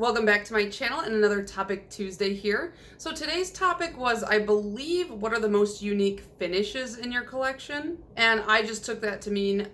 Welcome back to my channel and another Topic Tuesday here. So today's topic was, I believe, what are the most unique finishes in your collection? And I just took that to mean,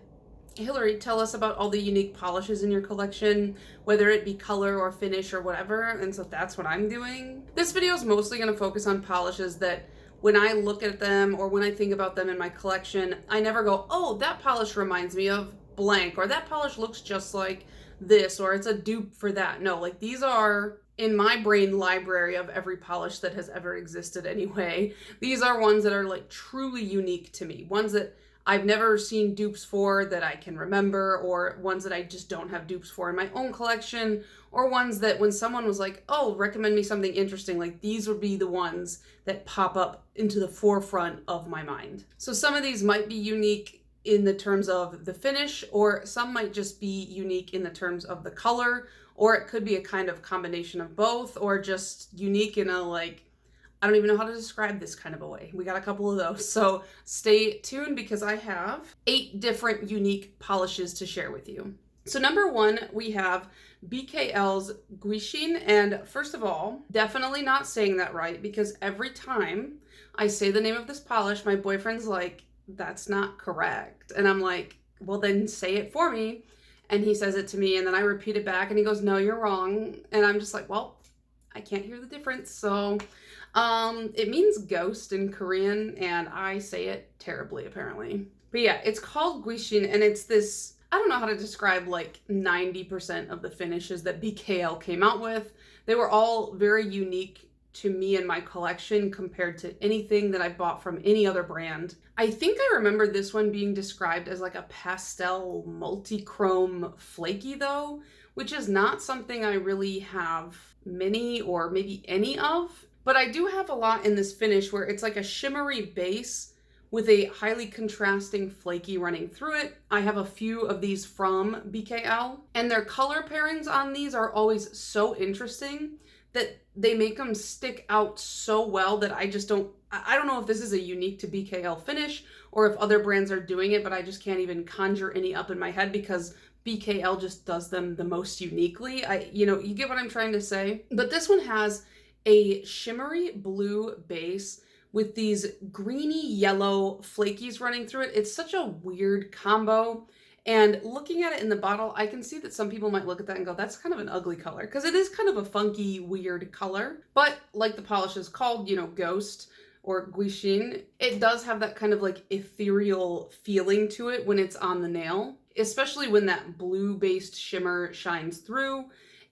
Hillary, tell us about all the unique polishes in your collection, whether it be color or finish or whatever. And so that's what I'm doing. This video is mostly going to focus on polishes that when I look at them or when I think about them in my collection, I never go, oh, that polish reminds me of blank, or that polish looks just like this, or it's a dupe for that. No, like these are in my brain library of every polish that has ever existed anyway. These are ones that are like truly unique to me, ones that I've never seen dupes for that I can remember, or ones that I just don't have dupes for in my own collection, or ones that when someone was like, oh, recommend me something interesting, like these would be the ones that pop up into the forefront of my mind. So some of these might be unique in the terms of the finish, or some might just be unique in the terms of the color, or it could be a kind of combination of both, or just unique in a like, I don't even know how to describe this kind of a way. We got a couple of those, so stay tuned because I have 8 different unique polishes to share with you. So number 1, we have BKL's Guishin, and first of all, definitely not saying that right, because every time I say the name of this polish, my boyfriend's like, that's not correct. And I'm like, well, then say it for me. And he says it to me, and then I repeat it back, and he goes, no, you're wrong. And I'm just like, well, I can't hear the difference. So it means ghost in Korean, and I say it terribly, apparently. But yeah, it's called Guishin, and it's this, I don't know how to describe like 90% of the finishes that BKL came out with. They were all very unique to me and my collection compared to anything that I bought from any other brand. I think I remember this one being described as like a pastel multi-chrome flaky though, which is not something I really have many or maybe any of. But I do have a lot in this finish where it's like a shimmery base with a highly contrasting flaky running through it. I have a few of these from BKL, and their color pairings on these are always so interesting that they make them stick out so well that I don't know if this is a unique to BKL finish or if other brands are doing it, but I just can't even conjure any up in my head because BKL just does them the most uniquely. You get what I'm trying to say? But this one has a shimmery blue base with these greeny yellow flakies running through it. It's such a weird combo. And looking at it in the bottle, I can see that some people might look at that and go, that's kind of an ugly color, because it is kind of a funky, weird color. But like the polish is called, Ghost or Guishin, it does have that kind of like ethereal feeling to it when it's on the nail, especially when that blue-based shimmer shines through.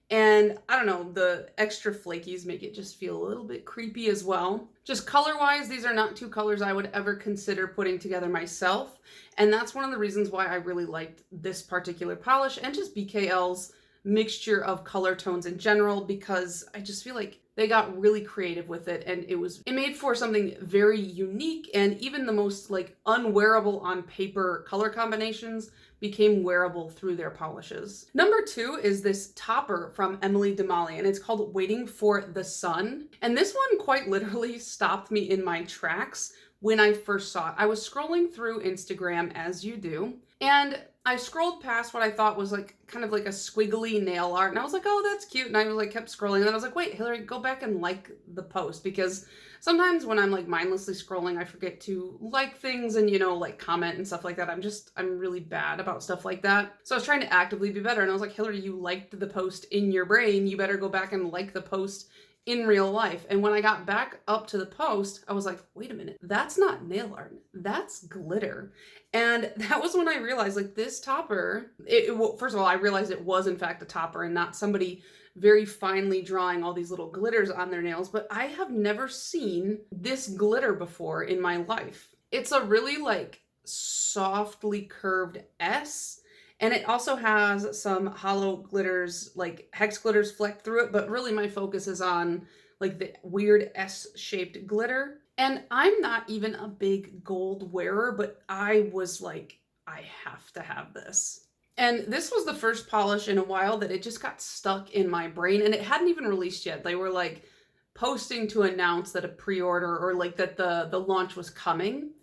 And I don't know, the extra flakies make it just feel a little bit creepy as well. Just color-wise, these are not 2 colors I would ever consider putting together myself. And that's one of the reasons why I really liked this particular polish and just BKL's mixture of color tones in general, because I just feel like they got really creative with it, and it made for something very unique, and even the most like unwearable on paper color combinations became wearable through their polishes. Number 2 is this topper from Emily Damali, and it's called Waiting for the Sun. And this one quite literally stopped me in my tracks when I first saw it. I was scrolling through Instagram, as you do, and I scrolled past what I thought was like kind of like a squiggly nail art, and I was like, oh, that's cute. And I was like, kept scrolling, and then I was like, wait, Hillary, go back and like the post, because sometimes when I'm like mindlessly scrolling, I forget to like things and, like comment and stuff like that. I'm really bad about stuff like that. So I was trying to actively be better, and I was like, Hillary, you liked the post in your brain. You better go back and like the post in real life. And when I got back up to the post, I was like, wait a minute, that's not nail art, that's glitter. And that was when I realized, like, this topper, first of all, I realized it was in fact a topper and not somebody very finely drawing all these little glitters on their nails, but I have never seen this glitter before in my life. It's a really like softly curved S, and it also has some hollow glitters, like hex glitters flecked through it, but really my focus is on like the weird S-shaped glitter. And I'm not even a big gold wearer, but I was like, I have to have this. And this was the first polish in a while that it just got stuck in my brain, and it hadn't even released yet. They were like posting to announce that a pre-order or like that the launch was coming.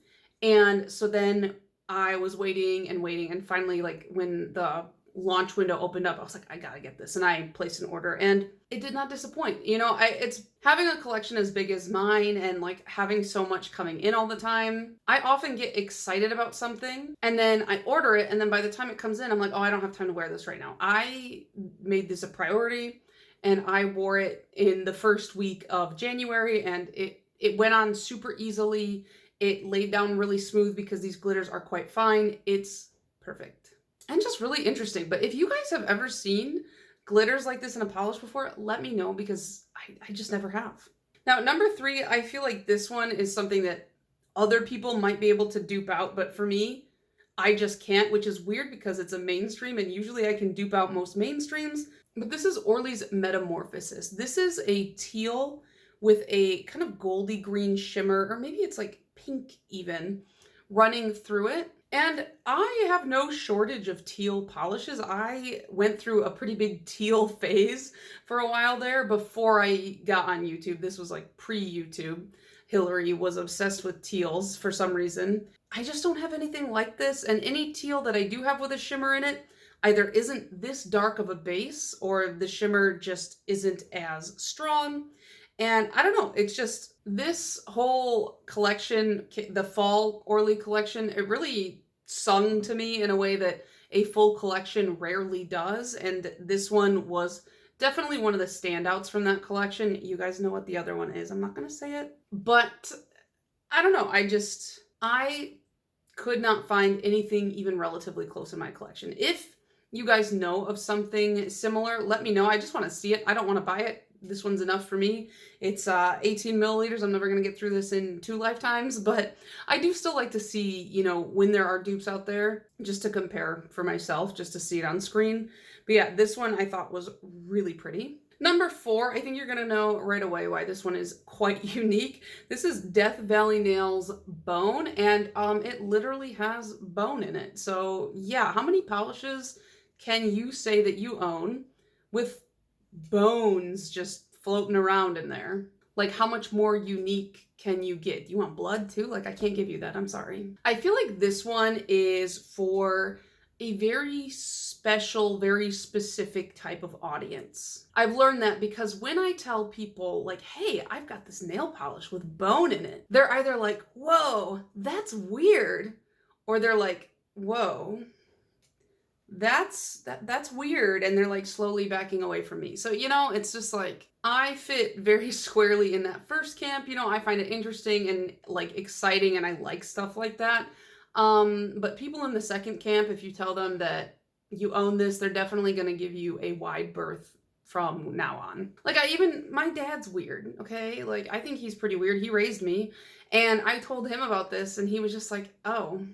And so then I was waiting and waiting, and finally, like when the launch window opened up, I was like, I gotta get this. And I placed an order and it did not disappoint. You know, it's having a collection as big as mine and like having so much coming in all the time. I often get excited about something and then I order it. And then by the time it comes in, I'm like, oh, I don't have time to wear this right now. I made this a priority and I wore it in the first week of January and it went on super easily. It laid down really smooth because these glitters are quite fine. It's perfect. And just really interesting. But if you guys have ever seen glitters like this in a polish before, let me know because I just never have. Now, number 3, I feel like this one is something that other people might be able to dupe out, but for me, I just can't, which is weird because it's a mainstream and usually I can dupe out most mainstreams. But this is Orly's Metamorphosis. This is a teal with a kind of goldy green shimmer, or maybe it's like pink even, running through it. And I have no shortage of teal polishes. I went through a pretty big teal phase for a while there before I got on YouTube. This was like pre-YouTube. Hillary was obsessed with teals for some reason. I just don't have anything like this. And any teal that I do have with a shimmer in it either isn't this dark of a base or the shimmer just isn't as strong. And I don't know, it's just this whole collection, the fall Orly collection, it really sung to me in a way that a full collection rarely does. And this one was definitely one of the standouts from that collection. You guys know what the other one is. I'm not going to say it, but I don't know. I could not find anything even relatively close in my collection. If you guys know of something similar, let me know. I just want to see it. I don't want to buy it. This one's enough for me. It's 18 milliliters. I'm never going to get through this in 2 lifetimes, but I do still like to see, you know, when there are dupes out there, just to compare for myself, just to see it on screen. But yeah, this one I thought was really pretty. Number 4, I think you're going to know right away why this one is quite unique. This is Death Valley Nails Bone, and it literally has bone in it. So yeah, how many polishes can you say that you own with bones just floating around in there? Like, how much more unique can you get? You want blood too? Like, I can't give you that. I'm sorry. I feel like this one is for a very special, very specific type of audience. I've learned that because when I tell people like, hey, I've got this nail polish with bone in it, they're either like, whoa, that's weird, or they're like, whoa, that's weird, and they're like slowly backing away from me. So, you know, it's just like, I fit very squarely in that first camp. You know, I find it interesting and like exciting and I like stuff like that. But people in the second camp, if you tell them that you own this, they're definitely going to give you a wide berth from now on. Like, my dad's weird, okay? Like, I think he's pretty weird. He raised me, and I told him about this and he was just like, oh,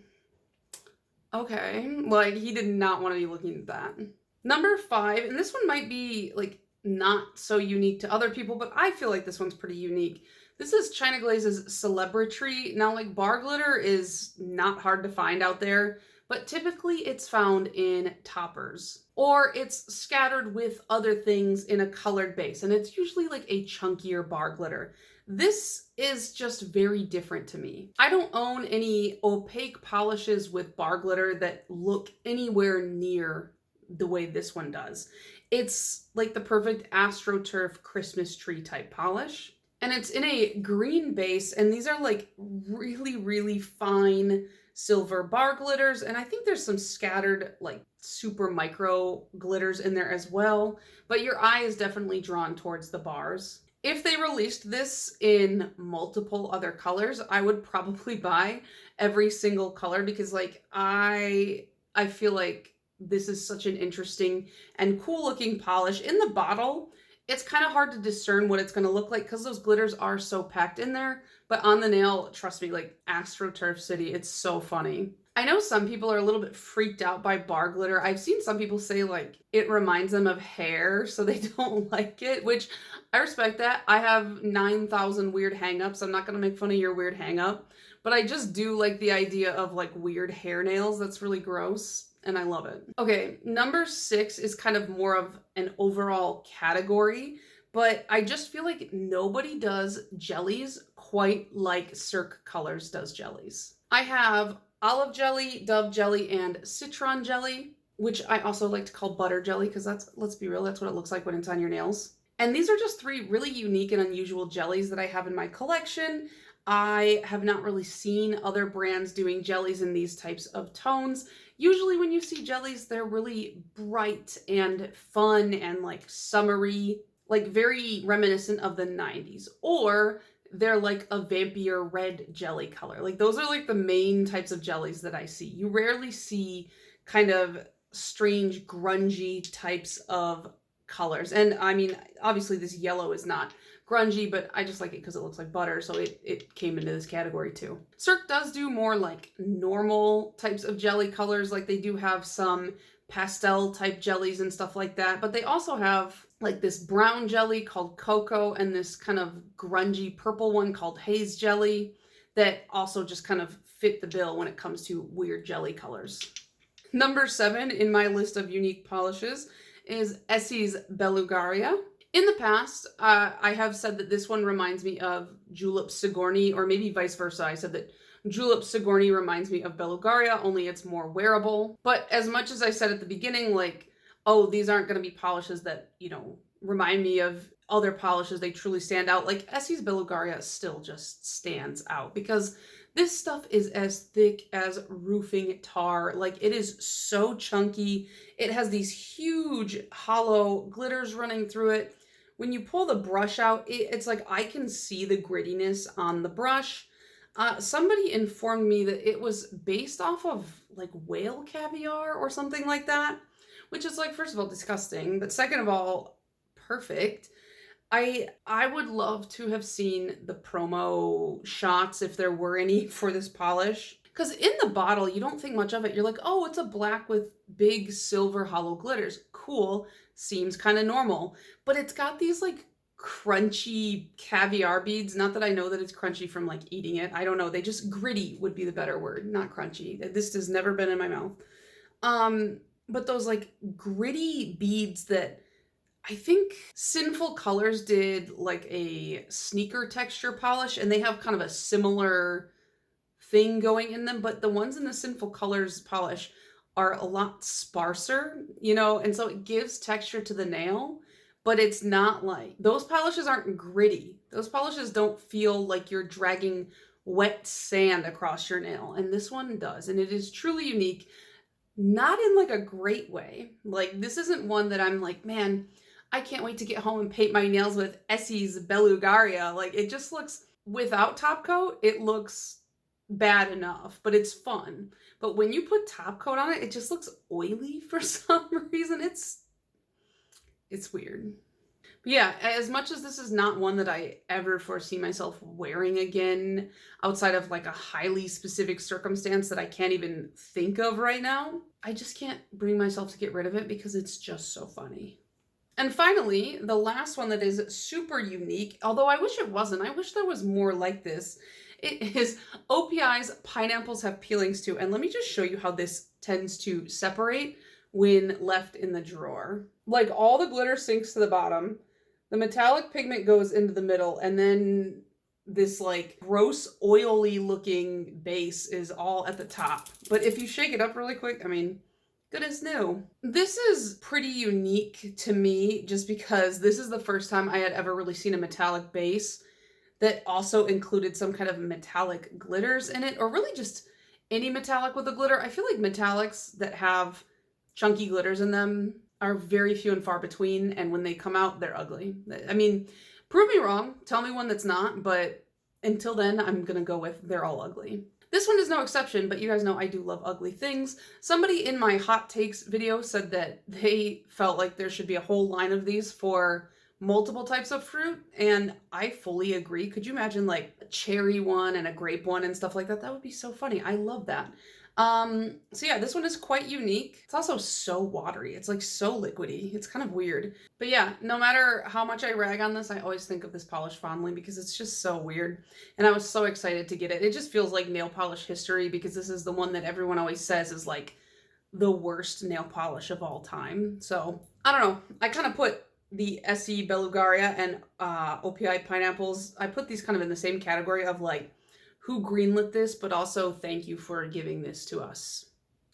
okay. Like, he did not want to be looking at that. Number 5, and this one might be like not so unique to other people, but I feel like this one's pretty unique. This is China Glaze's Celebrity. Now, like, bar glitter is not hard to find out there, but typically it's found in toppers, or it's scattered with other things in a colored base, and it's usually like a chunkier bar glitter. This is just very different to me. I don't own any opaque polishes with bar glitter that look anywhere near the way this one does. It's like the perfect AstroTurf Christmas tree type polish. And it's in a green base, and these are like really, really fine silver bar glitters. And I think there's some scattered like super micro glitters in there as well. But your eye is definitely drawn towards the bars. If they released this in multiple other colors, I would probably buy every single color because like I feel like this is such an interesting and cool looking polish. In the bottle, it's kind of hard to discern what it's going to look like because those glitters are so packed in there. But on the nail, trust me, like AstroTurf City, it's so funny. I know some people are a little bit freaked out by bar glitter. I've seen some people say like it reminds them of hair, so they don't like it, which I respect that. I have 9,000 weird hangups. I'm not going to make fun of your weird hangup, but I just do like the idea of like weird hair nails. That's really gross. And I love it. Okay, number 6 is kind of more of an overall category, but I just feel like nobody does jellies quite like Cirque Colors does jellies. I have olive jelly, dove jelly, and citron jelly. which I also like to call butter jelly because that's, let's be real, that's what it looks like when it's on your nails. And these are just 3 really unique and unusual jellies that I have in my collection. I have not really seen other brands doing jellies in these types of tones. Usually when you see jellies, they're really bright and fun and like summery, like very reminiscent of the 90s, or they're like a vampire red jelly color. Like those are like the main types of jellies that I see. You rarely see kind of strange grungy types of colors. And I mean, obviously this yellow is not grungy, but I just like it because it looks like butter, so it came into this category too. Cirque does do more like normal types of jelly colors, like they do have some pastel type jellies and stuff like that, but they also have like this brown jelly called Cocoa and this kind of grungy purple one called Haze Jelly that also just kind of fit the bill when it comes to weird jelly colors. Number 7 in my list of unique polishes is Essie's Belugaria. In the past, I have said that this one reminds me of Julep Sigourney, or maybe vice versa. I said that Julep Sigourney reminds me of Belugaria, only it's more wearable. But as much as I said at the beginning, like, oh, these aren't going to be polishes that, you know, remind me of other polishes, they truly stand out. Like Essie's Belugaria still just stands out because this stuff is as thick as roofing tar. Like it is so chunky. It has these huge hollow glitters running through it. When you pull the brush out, it's like I can see the grittiness on the brush. Somebody informed me that it was based off of like whale caviar or something like that, which is like, first of all, disgusting, but second of all, perfect. I would love to have seen the promo shots, if there were any, for this polish. Because in the bottle, you don't think much of it. You're like, oh, it's a black with big silver hollow glitters. Cool. Seems kind of normal. But it's got these like crunchy caviar beads. Not that I know that it's crunchy from like eating it. I don't know. They just, gritty would be the better word, not crunchy. This has never been in my mouth. But those like gritty beads that I think Sinful Colors did like a sneaker texture polish, and they have kind of a similar thing going in them, but the ones in the Sinful Colors polish are a lot sparser, you know, and so it gives texture to the nail, but it's not like, those polishes aren't gritty. Those polishes don't feel like you're dragging wet sand across your nail, and this one does, and it is truly unique. Not in like a great way. Like this isn't one that I'm like, man, I can't wait to get home and paint my nails with Essie's Belugaria. Like it just looks, without top coat, it looks bad enough, but it's fun. But when you put top coat on it, it just looks oily for some reason. It's weird. But yeah, as much as this is not one that I ever foresee myself wearing again, outside of like a highly specific circumstance that I can't even think of right now, I just can't bring myself to get rid of it because it's just so funny. And finally, the last one that is super unique, although I wish it wasn't, I wish there was more like this. It is OPI's Pineapples Have Peelings Too. And let me just show you how this tends to separate when left in the drawer. Like all the glitter sinks to the bottom, the metallic pigment goes into the middle, and then this like gross oily looking base is all at the top. But if you shake it up really quick, I mean, good as new. This is pretty unique to me just because this is the first time I had ever really seen a metallic base that also included some kind of metallic glitters in it, or really just any metallic with a glitter. I feel like metallics that have chunky glitters in them are very few and far between, and when they come out, they're ugly. I mean, prove me wrong, tell me one that's not, but until then, I'm gonna go with they're all ugly. This one is no exception, but you guys know I do love ugly things. Somebody in my hot takes video said that they felt like there should be a whole line of these for multiple types of fruit, and I fully agree. Could you imagine like a cherry one and a grape one and stuff like that? That would be so funny. I love that. So yeah, this one is quite unique. It's also so watery. It's like so liquidy. It's kind of weird. But yeah, no matter how much I rag on this, I always think of this polish fondly because it's just so weird. And I was so excited to get it. It just feels like nail polish history because this is the one that everyone always says is like the worst nail polish of all time. So I don't know. I kind of put the Essie Belugaria and OPI Pineapples, I put these kind of in the same category of like, who greenlit this, but also thank you for giving this to us.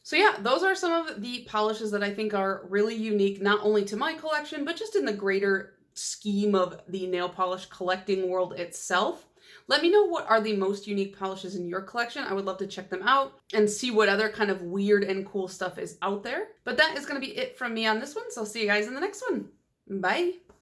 So yeah, those are some of the polishes that I think are really unique, not only to my collection, but just in the greater scheme of the nail polish collecting world itself. Let me know what are the most unique polishes in your collection. I would love to check them out and see what other kind of weird and cool stuff is out there. But that is going to be it from me on this one, so I'll see you guys in the next one. Bye!